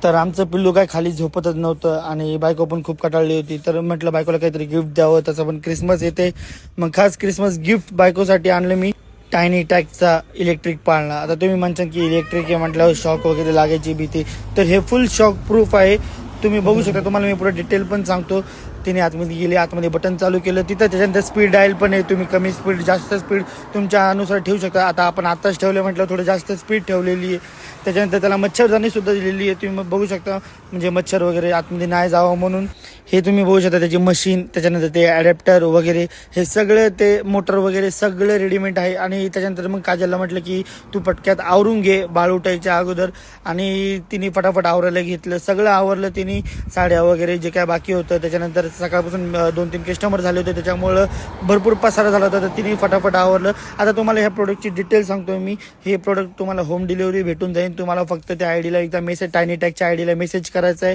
तर आमचं पिल्लू काय खाली झोपतच नव्हतं आणि बायको पण खूप कटाळली होती. तर म्हटलं बायकोला काहीतरी गिफ्ट द्यावं, तसं पण क्रिसमस येते. मग खास क्रिसमस गिफ्ट बायकोसाठी आणलं मी टायनी टॅकचा इलेक्ट्रिक पाळणा. आता तुम्ही म्हणता की इलेक्ट्रिक आहे म्हटल्यावर शॉक वगैरे लागायची भीती, तर हे फुल शॉक प्रूफ आहे. तुम्ही बघू शकता, तुम्हाला मी पुढे डिटेल पण सांगतो. तिने आतमध्ये गेली, आतमध्ये बटन चालू केलं, तिथं त्याच्यानंतर स्पीड डायल पण आहे. तुम्ही कमी स्पीड जास्त स्पीड तुमच्या अनुसार ठेवू शकता. आता आपण आताच ठेवलं म्हटलं थोडं जास्त स्पीड ठेवलेली आहे. त्याच्यानंतर त्याला मच्छरदाणी सुद्धा दिलेली आहे, तुम्ही बघू शकता. म्हणजे मच्छर वगैरे आतमध्ये नाही जावं म्हणून हे तुम्ही बघू शकता. त्याची मशीन, त्याच्यानंतर ते ॲडॅप्टर वगैरे हे सगळं, ते मोटर वगैरे सगळं रेडीमेड आहे. आणि त्याच्यानंतर मग काजलला म्हटलं की तू पटक्यात आवरून घे बाळ उठायच्या अगोदर. आणि तिने फटाफट आवरायला घेतलं, सगळं आवरलं तिने, साड्या वगैरे जे काय बाकी होतं. त्याच्यानंतर सकाळपासून 2-3 कस्टमर झाले होते, त्याच्यामुळं भरपूर पसारा झाला होता, तर तिने फटाफट आवरलं. आता तुम्हाला ह्या प्रोडक्टची डिटेल सांगतो मी. हे प्रोडक्ट तुम्हाला होम डिलिव्हरी भेटून जाईल. तुम्हाला फक्त त्या आयडीला एकदा मेसेज, टायनी टॅकच्या आयडीला मेसेज करायचा आहे.